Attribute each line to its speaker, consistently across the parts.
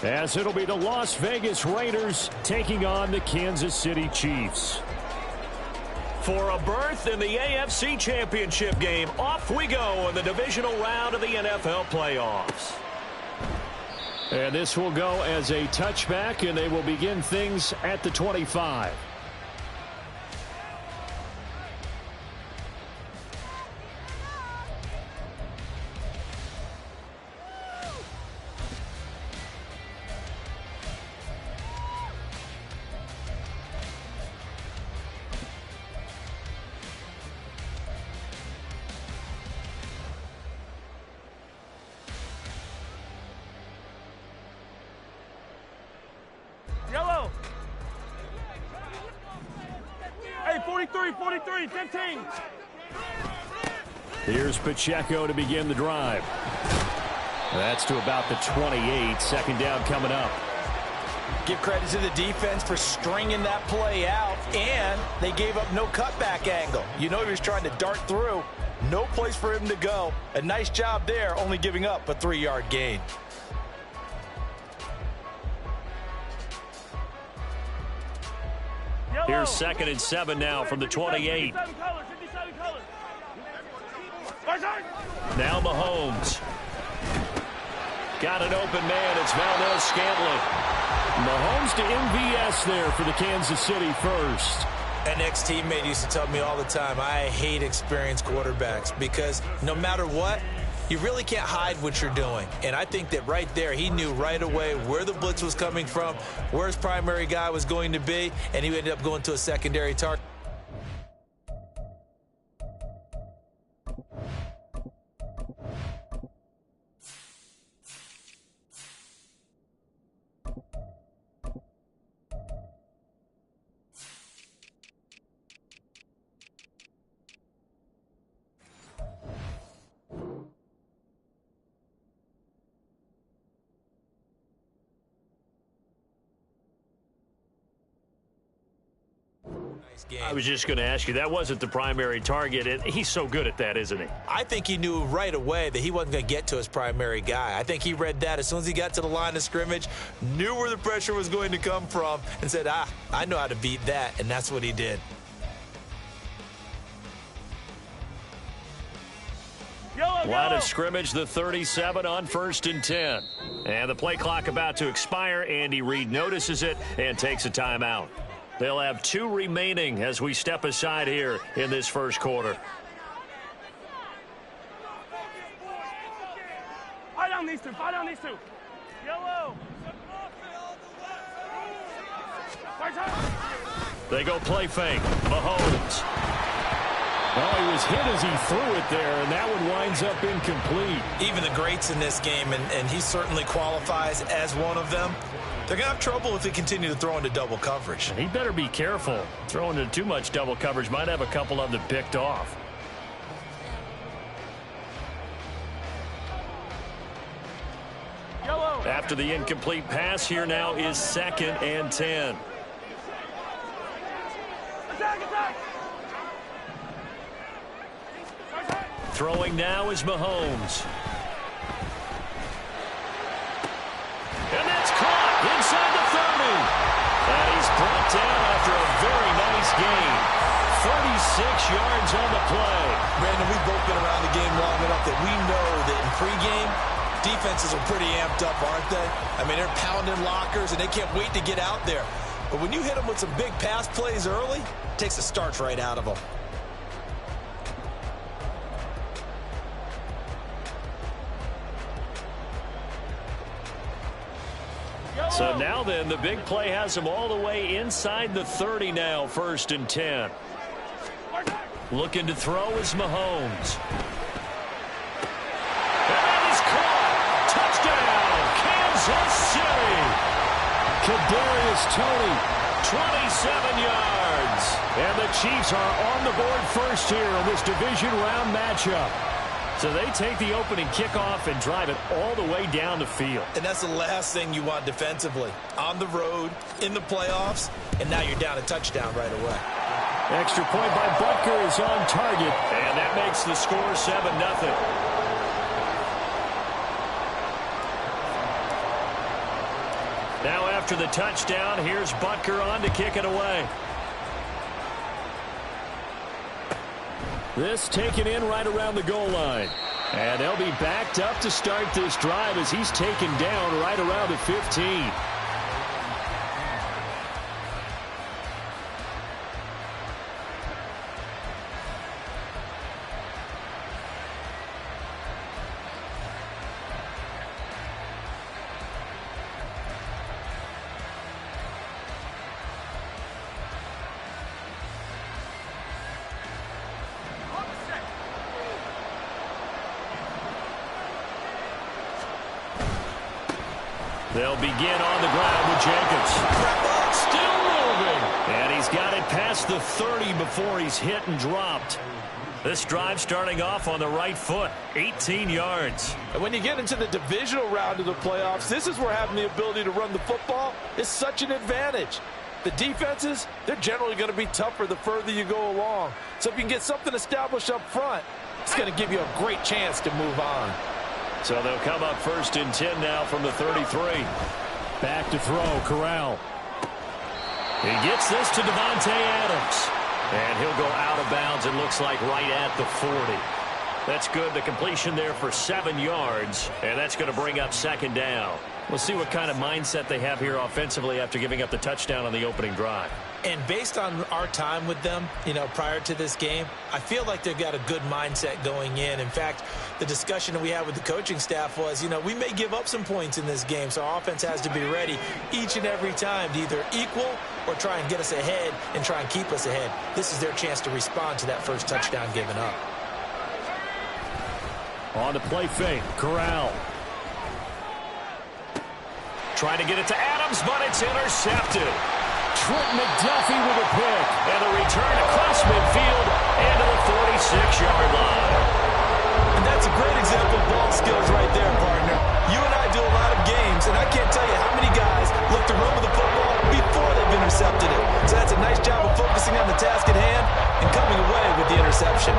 Speaker 1: as it'll be the Las Vegas Raiders taking on the Kansas City Chiefs.
Speaker 2: For a berth in the AFC Championship game, off we go in the divisional round of the NFL playoffs.
Speaker 1: And this will go as a touchback, and they will begin things at the 25.
Speaker 3: Yellow. Hey, 43, 15.
Speaker 1: Here's Pacheco to begin the drive. That's to about the 28. Second down coming up.
Speaker 4: Give credit to the defense for stringing that play out, and they gave up no cutback angle. You know he was trying to dart through. No place for him to go. A nice job there, only giving up a 3-yard gain.
Speaker 1: Here's 2nd and 7 now from the 28. Now Mahomes. Got an open man. It's Valdez-Scantling. Mahomes to MVS there for the Kansas City first.
Speaker 4: An ex-teammate used to tell me all the time, I hate experienced quarterbacks because no matter what, you really can't hide what you're doing. And I think that right there, he knew right away where the blitz was coming from, where his primary guy was going to be, and he ended up going to a secondary target.
Speaker 1: I was just going to ask you, that wasn't the primary target, and he's so good at that, isn't he?
Speaker 4: I think he knew right away that he wasn't going to get to his primary guy. I think he read that as soon as he got to the line of scrimmage, knew where the pressure was going to come from, and said, I know how to beat that, and that's what he did.
Speaker 1: Line of scrimmage, the 37 on 1st and 10. And the play clock about to expire. Andy Reid notices it and takes a timeout. They'll have 2 remaining as we step aside here in this first quarter.
Speaker 3: Fight on these two. Yellow.
Speaker 1: They go play fake. Mahomes. Well, he was hit as he threw it there, and that one winds up incomplete.
Speaker 4: Even the greats in this game, and he certainly qualifies as one of them, they're going to have trouble if they continue to throw into double coverage.
Speaker 1: He better be careful. Throwing into too much double coverage might have a couple of them picked off.
Speaker 3: Yellow.
Speaker 1: After the incomplete pass, here now is 2nd and 10.
Speaker 3: Attack.
Speaker 1: Throwing now is Mahomes. And that's caught inside the 30. And he's brought down after a very nice gain. 36 yards on the play.
Speaker 4: Brandon, we've both been around the game long enough that we know that in pregame, defenses are pretty amped up, aren't they? I mean, they're pounding lockers, and they can't wait to get out there. But when you hit them with some big pass plays early, it takes the starch right out of them.
Speaker 1: So now then, the big play has him all the way inside the 30 now, 1st and 10. Looking to throw is Mahomes. And that is caught. Touchdown, Kansas City. Kadarius Toney, 27 yards. And the Chiefs are on the board first here in this division round matchup. So they take the opening kickoff and drive it all the way down the field.
Speaker 4: And that's the last thing you want defensively. On the road, in the playoffs, and now you're down a touchdown right away.
Speaker 1: Extra point by Butker is on target. And that makes the score 7-0.
Speaker 2: Now after the touchdown, here's Butker on to kick it away. This taken in right around the goal line. And they'll be backed up to start this drive as he's taken down right around the 15. They'll begin on the ground with Jenkins. Still moving. And he's got it past the 30 before he's hit and dropped. This drive starting off on the right foot, 18 yards.
Speaker 5: And when you get into the divisional round of the playoffs, this is where having the ability to run the football is such an advantage. The defenses, they're generally going to be tougher the further you go along. So if you can get something established up front, it's going to give you a great chance to move on.
Speaker 2: So they'll come up 1st and 10 now from the 33. Back to throw, Corral. He gets this to Davante Adams. And he'll go out of bounds, it looks like, right at the 40. That's good. The completion there for 7 yards. And that's going to bring up 2nd down. We'll see what kind of mindset they have here offensively after giving up the touchdown on the opening drive.
Speaker 4: And based on our time with them, prior to this game, I feel like they've got a good mindset going in. In fact, the discussion that we had with the coaching staff was, we may give up some points in this game, so our offense has to be ready each and every time to either equal or try and get us ahead and try and keep us ahead. This is their chance to respond to that first touchdown given up.
Speaker 2: On the play fake, Corral. Trying to get it to Adams, but it's intercepted. Trent McDuffie with a pick. And the return across midfield and to the 46-yard line.
Speaker 5: And that's a great example of ball skills right there, partner. You and I do a lot of games, and I can't tell you how many guys look to run with the football before they've intercepted it. So that's a nice job of focusing on the task at hand and coming away with the interception.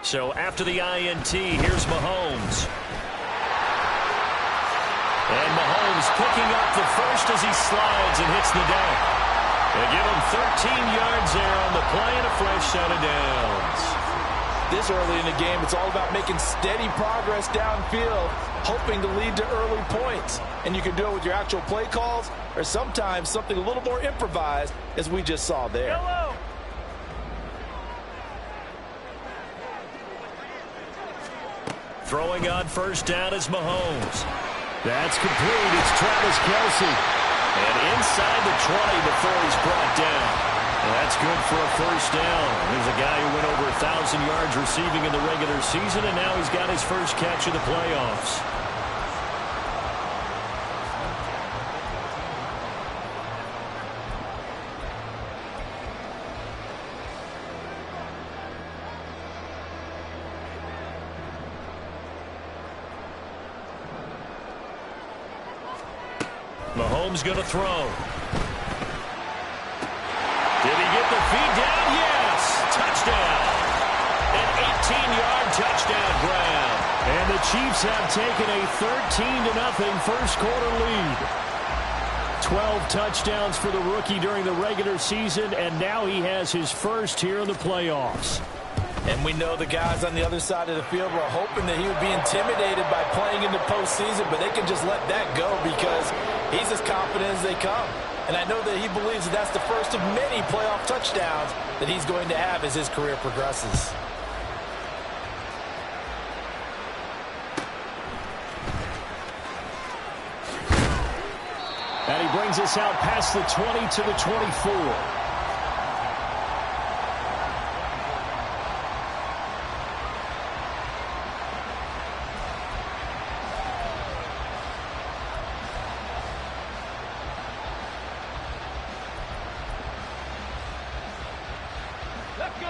Speaker 2: So after the INT, here's Mahomes. And Mahomes picking up the first as he slides and hits the deck. They give him 13 yards there on the play and a fresh set of downs.
Speaker 5: This early in the game, it's all about making steady progress downfield, hoping to lead to early points. And you can do it with your actual play calls or sometimes something a little more improvised, as we just saw there.
Speaker 3: Yellow.
Speaker 2: Throwing on 1st down is Mahomes. That's complete. It's Travis Kelce. And inside the 20 before he's brought down. And that's good for a 1st down. There's a guy who went over 1,000 yards receiving in the regular season, and now he's got his first catch of the playoffs. Mahomes going to throw. Did he get the feed down? Yes. Touchdown. An 18-yard touchdown grab. And the Chiefs have taken a 13-0 first quarter lead. 12 touchdowns for the rookie during the regular season, and now he has his first here in the playoffs.
Speaker 5: And we know the guys on the other side of the field were hoping that he would be intimidated by playing in the postseason, but they can just let that go because he's as confident as they come. And I know that he believes that that's the first of many playoff touchdowns that he's going to have as his career progresses.
Speaker 2: And he brings us out past the 20 to the 24.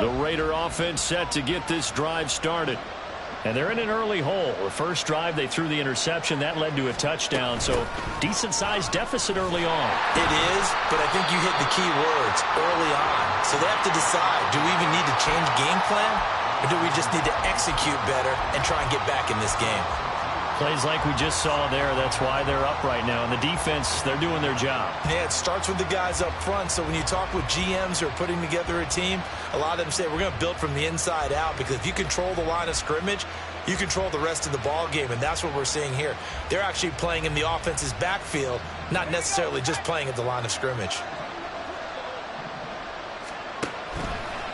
Speaker 2: The Raider offense set to get this drive started. And they're in an early hole. The first drive, they threw the interception. That led to a touchdown. So decent-sized deficit early on.
Speaker 4: It is, but I think you hit the key words early on. So they have to decide, do we even need to change game plan? Or do we just need to execute better and try and get back in this game?
Speaker 2: Plays like we just saw there. That's why they're up right now. And the defense, they're doing their job.
Speaker 4: Yeah, it starts with the guys up front. So when you talk with GMs who are putting together a team, a lot of them say we're going to build from the inside out, because if you control the line of scrimmage, you control the rest of the ball game, and that's what we're seeing here. They're actually playing in the offense's backfield, not necessarily just playing at the line of scrimmage.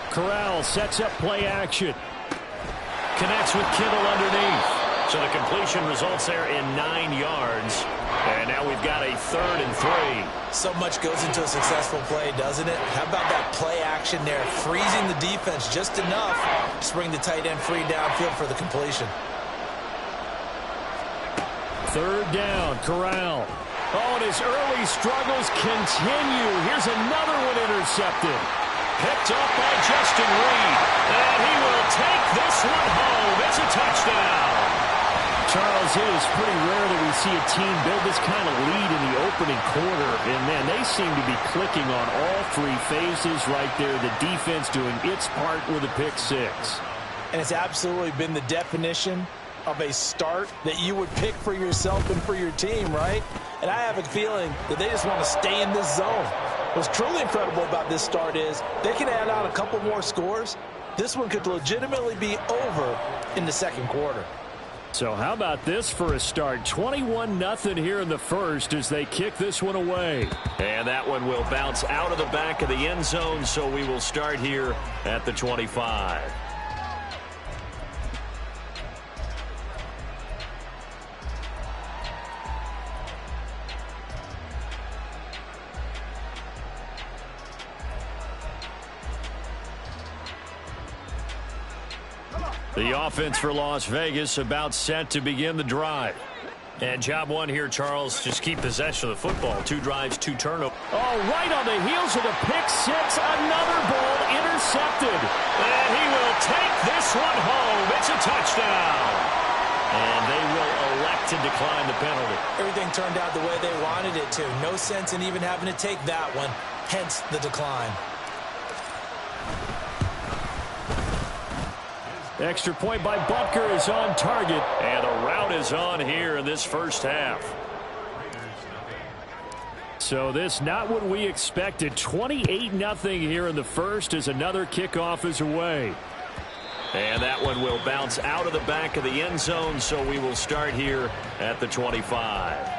Speaker 2: Corral sets up play action. Connects with Kittle underneath. So the completion results there in 9 yards. And now we've got a 3rd and 3.
Speaker 4: So much goes into a successful play, doesn't it? How about that play action there, freezing the defense just enough to bring the tight end free downfield for the completion.
Speaker 2: 3rd down, Corral. Oh, and his early struggles continue. Here's another one intercepted. Picked up by Justin Reed. And he will take this one home. It's a touchdown. Charles, it is pretty rare that we see a team build this kind of lead in the opening quarter. And, man, they seem to be clicking on all 3 phases right there. The defense doing its part with a pick 6.
Speaker 5: And it's absolutely been the definition of a start that you would pick for yourself and for your team, right? And I have a feeling that they just want to stay in this zone. What's truly incredible about this start is they can add on a couple more scores. This one could legitimately be over in the second quarter.
Speaker 2: So how about this for a start? 21-0 here in the first as they kick this one away. And that one will bounce out of the back of the end zone, so we will start here at the 25. The offense for Las Vegas about set to begin the drive. And job one here, Charles, just keep possession of the football. 2 drives, 2 turnovers. Oh, right on the heels of the pick 6, another ball intercepted. And he will take this one home. It's a touchdown. And they will elect to decline the penalty.
Speaker 4: Everything turned out the way they wanted it to. No sense in even having to take that one, hence the decline.
Speaker 2: Extra point by Butker is on target. And the route is on here in this first half. So this not what we expected. 28-0 here in the first as another kickoff is away. And that one will bounce out of the back of the end zone, so we will start here at the 25.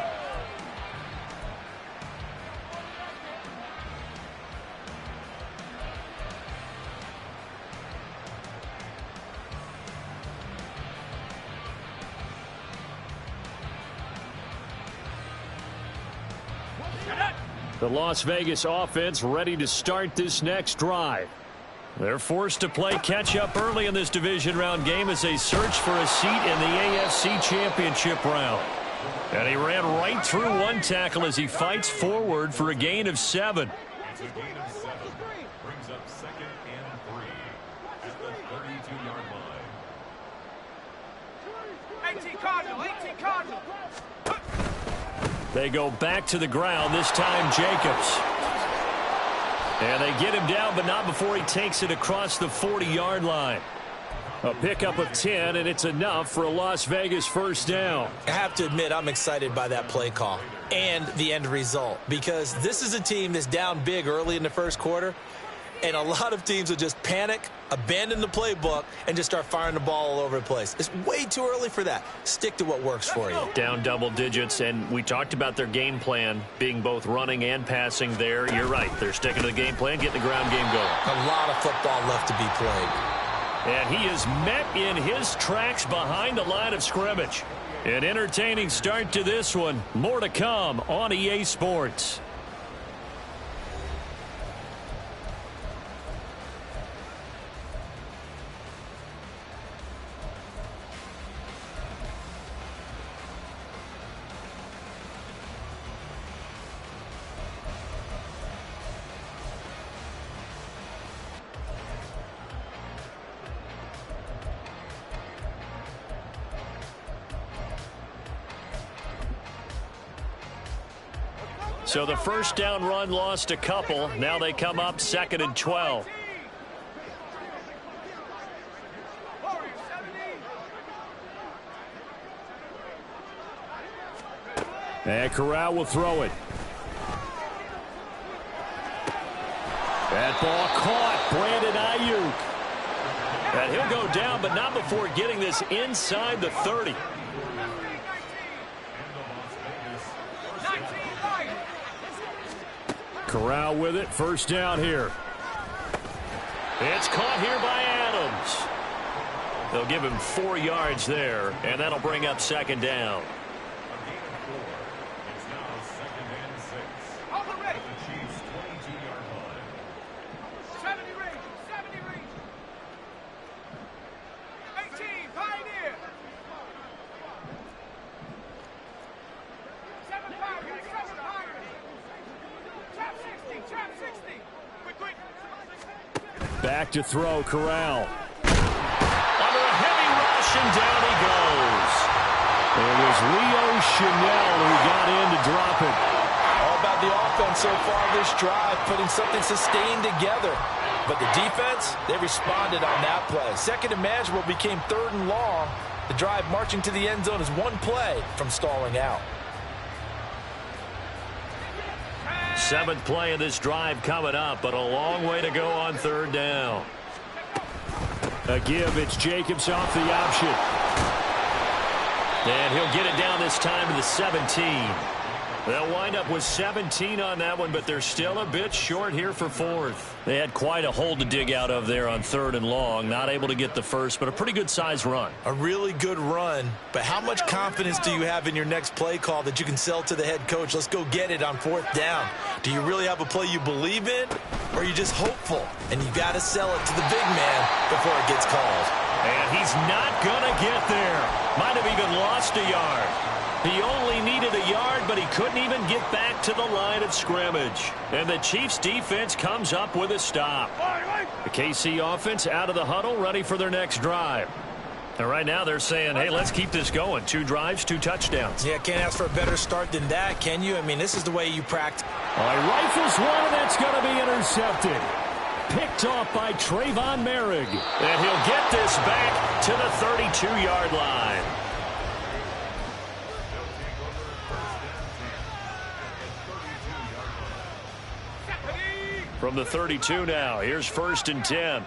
Speaker 2: The Las Vegas offense ready to start this next drive. They're forced to play catch-up early in this division round game as they search for a seat in the AFC Championship round. And he ran right through one tackle as he fights forward for a gain of 7.
Speaker 6: It's a gain of 7. Brings up 2nd and 3 at the 32-yard line.
Speaker 3: 18 Cardinal, 18 Cardinal.
Speaker 2: They go back to the ground, this time Jacobs. And they get him down, but not before he takes it across the 40-yard line. A pickup of 10, and it's enough for a Las Vegas first down.
Speaker 4: I have to admit, I'm excited by that play call and the end result, because this is a team that's down big early in the first quarter, and a lot of teams will just panic, abandon the playbook, and just start firing the ball all over the place. It's way too early for that. Stick to what works for you.
Speaker 2: Down double digits, and we talked about their game plan being both running and passing there. You're right. They're sticking to the game plan, getting the ground game going.
Speaker 4: A lot of football left to be played.
Speaker 2: And he is met in his tracks behind the line of scrimmage. An entertaining start to this one. More to come on EA Sports. So the first down run lost a couple. Now they come up 2nd and 12.
Speaker 1: And Corral will throw it. That ball caught. Brandon Ayuk.
Speaker 2: And he'll go down, but not before getting this inside the 30.
Speaker 1: Corral with it. First down here.
Speaker 2: It's caught here by Adams. They'll give him 4 yards there, and that'll bring up 2nd down.
Speaker 6: It's now 2nd and 6. At the Chiefs' 22-yard line.
Speaker 3: 70 range, 70 range. 18, Pioneer. 7 Pioneer, 7 Pioneer. Trap 60, trap 60. Quick, quick.
Speaker 1: Back to throw. Corral.
Speaker 2: Under a heavy rush, and down he goes.
Speaker 1: It was Leo Chanel who got in to drop it.
Speaker 5: All about the offense so far this drive, putting something sustained together. But the defense, they responded on that play. 2nd and manageable became 3rd and long. The drive marching to the end zone is 1 play from stalling out.
Speaker 2: 7th play of this drive coming up, but a long way to go on 3rd down.
Speaker 1: A give. It's Jacobs off the option.
Speaker 2: And he'll get it down this time to the 17. They'll wind up with 17 on that one, but they're still a bit short here for 4th. They had quite a hole to dig out of there on 3rd and long. Not able to get the first, but a pretty good size run.
Speaker 4: A really good run, but how much confidence do you have in your next play call that you can sell to the head coach? Let's go get it on 4th down. Do you really have a play you believe in, or are you just hopeful? And you got to sell it to the big man before it gets called.
Speaker 2: And he's not going to get there. Might have even lost a yard. He only needed a yard, but he couldn't even get back to the line of scrimmage. And the Chiefs defense comes up with a stop. The KC offense out of the huddle, ready for their next drive. And right now they're saying, hey, let's keep this going. 2 drives, 2 touchdowns.
Speaker 4: Yeah, can't ask for a better start than that, can you? I mean, this is the way you practice.
Speaker 1: He rifles one, and that's going to be intercepted. Picked off by Trayvon Merrick.
Speaker 2: And he'll get this back to the 32-yard line. From the 32 now, here's 1st and 10.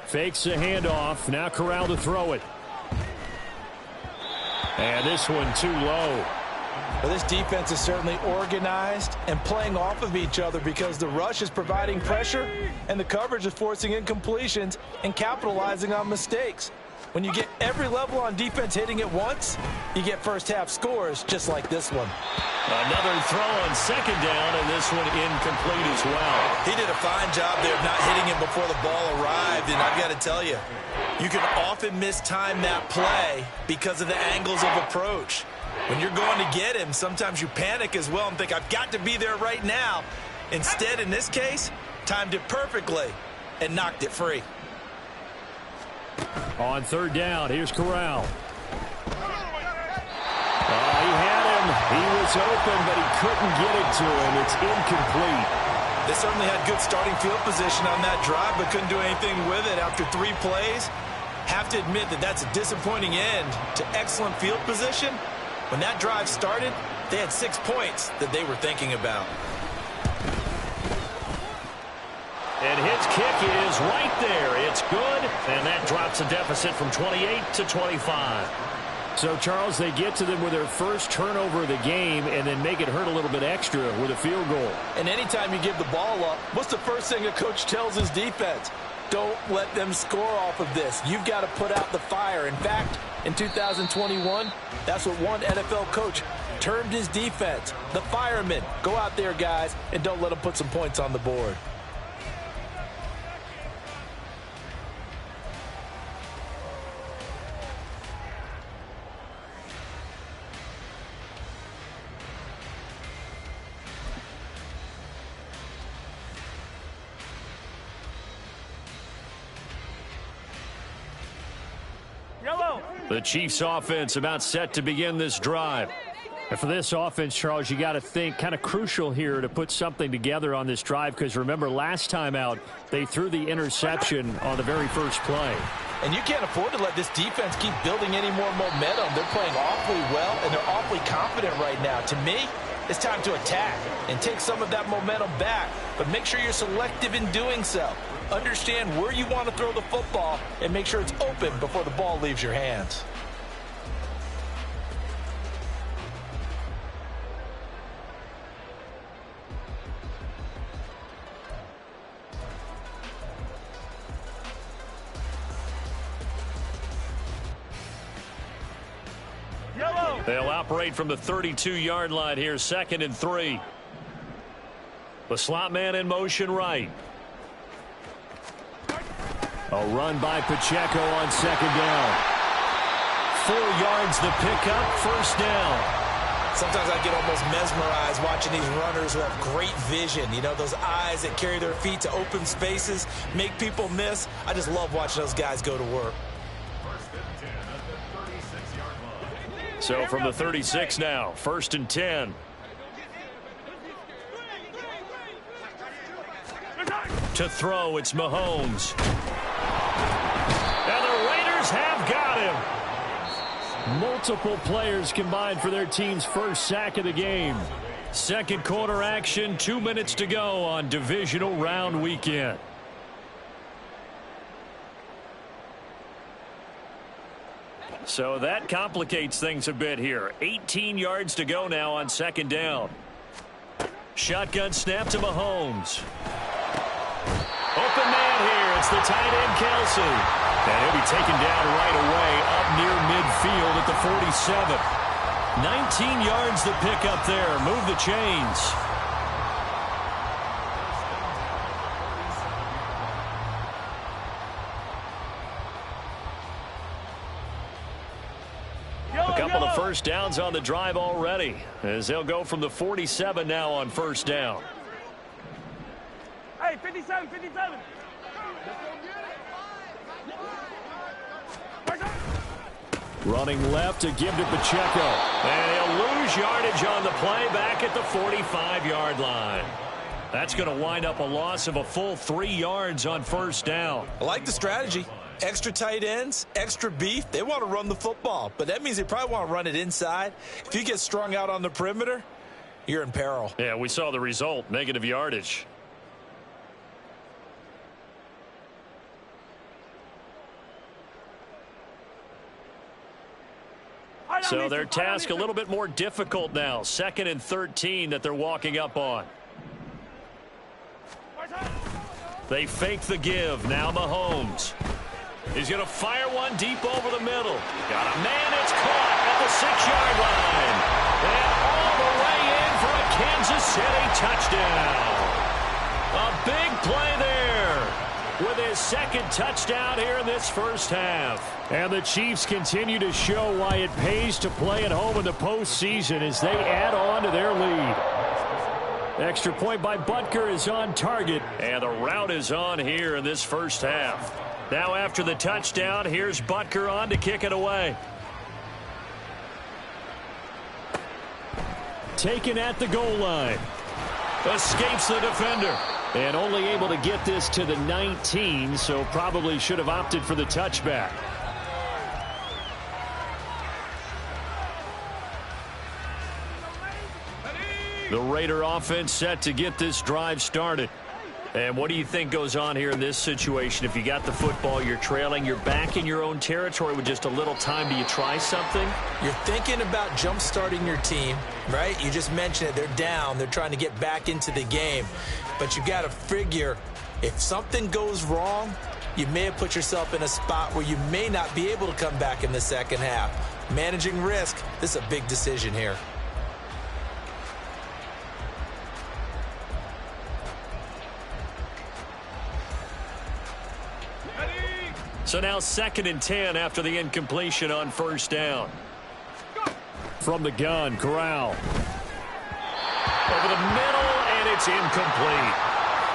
Speaker 1: Fakes the handoff. Now Corral to throw it. And this one too low.
Speaker 5: Well, this defense is certainly organized and playing off of each other because the rush is providing pressure and the coverage is forcing incompletions and capitalizing on mistakes. When you get every level on defense hitting at once, you get first half scores just like this one.
Speaker 2: Another throw on 2nd down, and this one incomplete as well.
Speaker 4: He did a fine job there of not hitting him before the ball arrived, and I've got to tell you, you can often mistime that play because of the angles of approach. When you're going to get him, sometimes you panic as well and think, I've got to be there right now. Instead, in this case, timed it perfectly and knocked it free.
Speaker 1: On 3rd down, here's Corral. He had him. He was open, but he couldn't get it to him. It's incomplete.
Speaker 4: They certainly had good starting field position on that drive, but couldn't do anything with it after 3 plays. Have to admit that that's a disappointing end to excellent field position. When that drive started, they had 6 points that they were thinking about.
Speaker 2: And his kick is right there. It's good, and that drops a deficit from 28 to 25.
Speaker 1: So, Charles, they get to them with their first turnover of the game and then make it hurt a little bit extra with a field goal.
Speaker 5: And anytime you give the ball up, what's the first thing a coach tells his defense? Don't let them score off of this. You've got to put out the fire. In fact, in 2021, that's what one NFL coach termed his defense. The firemen. Go out there, guys, and don't let them put some points on the board.
Speaker 2: The Chiefs offense about set to begin this drive.
Speaker 1: And for this offense, Charles, you got to think kind of crucial here to put something together on this drive, because remember last time out they threw the interception on the very first play.
Speaker 5: And you can't afford to let this defense keep building any more momentum. They're playing awfully well, and they're awfully confident right now. To me, it's time to attack and take some of that momentum back, but make sure you're selective in doing so. Understand where you want to throw the football and make sure it's open before the ball leaves your hands.
Speaker 2: They'll operate from the 32-yard line here, 2nd and 3. The slot man in motion right.
Speaker 1: A run by Pacheco on 2nd down.
Speaker 2: 4 yards the pickup, 1st down.
Speaker 4: Sometimes I get almost mesmerized watching these runners who have great vision. You know, those eyes that carry their feet to open spaces, make people miss. I just love watching those guys go to work.
Speaker 2: So from the 36 now, 1st and 10. To throw, it's Mahomes. And the Raiders have got him.
Speaker 1: Multiple players combined for their team's first sack of the game.
Speaker 2: Second quarter action, 2 minutes to go on divisional round weekend. So that complicates things a bit here. 18 yards to go now on 2nd down. Shotgun snap to Mahomes. Open man here. It's the tight end, Kelsey. And he'll be taken down right away up near midfield at the 47. 19 yards the pickup there. Move the chains. A couple of first downs on the drive already, as they'll go from the 47 now on 1st down.
Speaker 3: Hey, 57, 57.
Speaker 1: Running left to give to Pacheco.
Speaker 2: And he'll lose yardage on the play back at the 45-yard line. That's going to wind up a loss of a full 3 yards on 1st down.
Speaker 4: I like the strategy. Extra tight ends, extra beef. They want to run the football, but that means they probably want to run it inside. If you get strung out on the perimeter, you're in peril.
Speaker 2: Yeah, we saw the result, negative yardage. So their task a little bit more difficult now. 2nd and 13 that they're walking up on. They fake the give. Now Mahomes. He's going to fire one deep over the middle. Got a man. It's caught at the 6-yard line. And all the way in for a Kansas City touchdown. A big play there with his 2nd touchdown here in this first half.
Speaker 1: And the Chiefs continue to show why it pays to play at home in the postseason as they add on to their lead. Extra point by Butker is on target.
Speaker 2: And the route is on here in this first half. Now after the touchdown, here's Butker on to kick it away.
Speaker 1: Taken at the goal line.
Speaker 2: Escapes the defender.
Speaker 1: And only able to get this to the 19, so probably should have opted for the touchback.
Speaker 2: The Raider offense set to get this drive started. And what do you think goes on here in this situation? If you got the football, you're trailing, you're back in your own territory with just a little time. Do you try something?
Speaker 4: You're thinking about jump-starting your team, right? You just mentioned it. They're down. They're trying to get back into the game. But you got to figure if something goes wrong, you may have put yourself in a spot where you may not be able to come back in the second half. Managing risk, this is a big decision here.
Speaker 2: So now 2nd and 10 after the incompletion on 1st down.
Speaker 1: From the gun, Corral.
Speaker 2: Over the middle, and it's incomplete.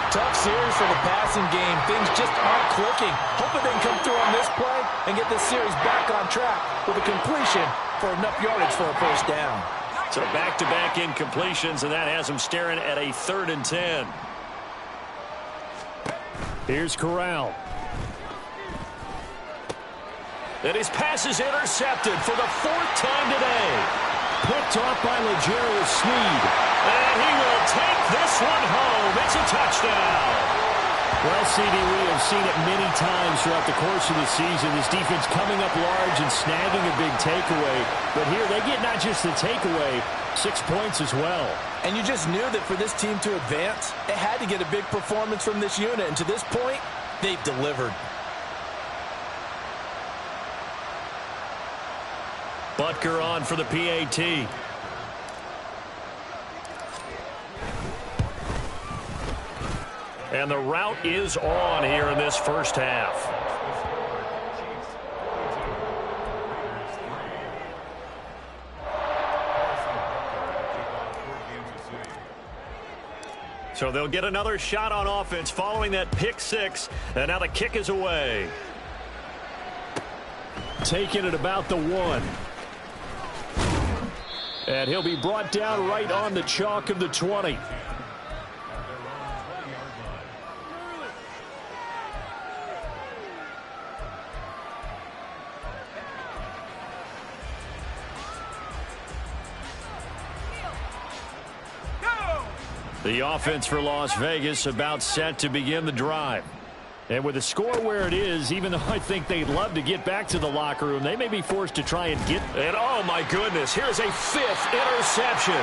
Speaker 5: Tough series for the passing game. Things just aren't clicking. Hoping they can come through on this play and get this series back on track with a completion for enough yardage for a first down.
Speaker 2: So back-to-back incompletions, and that has him staring at a 3rd and 10.
Speaker 1: Here's Corral.
Speaker 2: And his pass is intercepted for the 4th time today.
Speaker 1: Picked off by L'Jarius Sneed.
Speaker 2: And he will take this one home. It's a touchdown.
Speaker 1: Well, CD, we have seen it many times throughout the course of the season. This defense coming up large and snagging a big takeaway. But here they get not just the takeaway, 6 points as well.
Speaker 5: And you just knew that for this team to advance, it had to get a big performance from this unit. And to this point, they've delivered.
Speaker 2: Butker on for the PAT. And the route is on here in this first half. So they'll get another shot on offense following that pick 6. And now the kick is away.
Speaker 1: Taking it about the 1. And he'll be brought down right on the chalk of the 20. The offense for Las Vegas about set to begin the drive. And with the score where it is, even though I think they'd love to get back to the locker room, they may be forced to try and get...
Speaker 2: And oh my goodness, here's a 5th interception.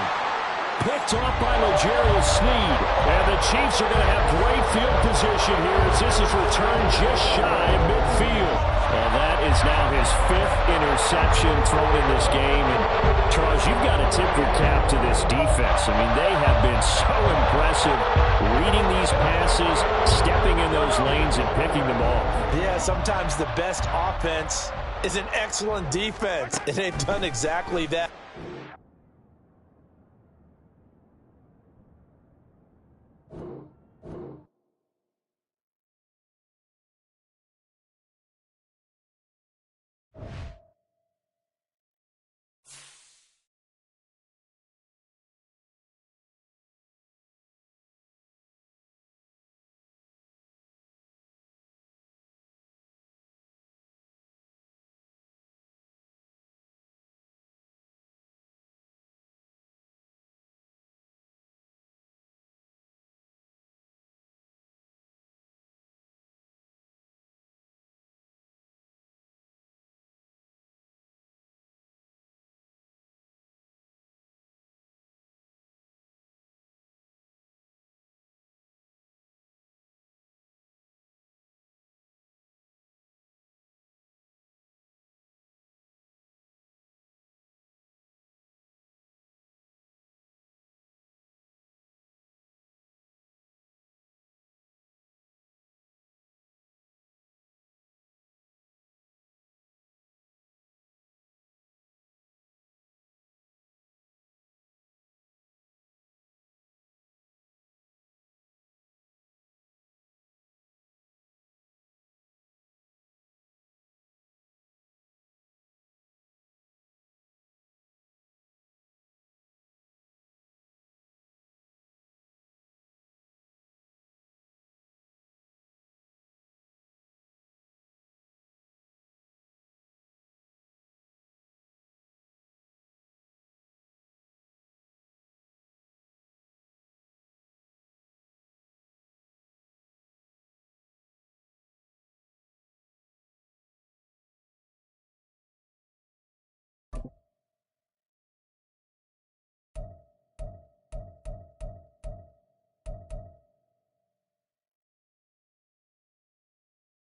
Speaker 1: Picked off by L'Jarius Sneed. And the Chiefs are going to have great field position here as this is returned just shy of midfield. Well, that is now his 5th interception thrown in this game. And Charles, you've got to tip your cap to this defense. I mean, they have been so impressive reading these passes, stepping in those lanes and picking them off.
Speaker 5: Yeah, sometimes the best offense is an excellent defense, and they've done exactly that.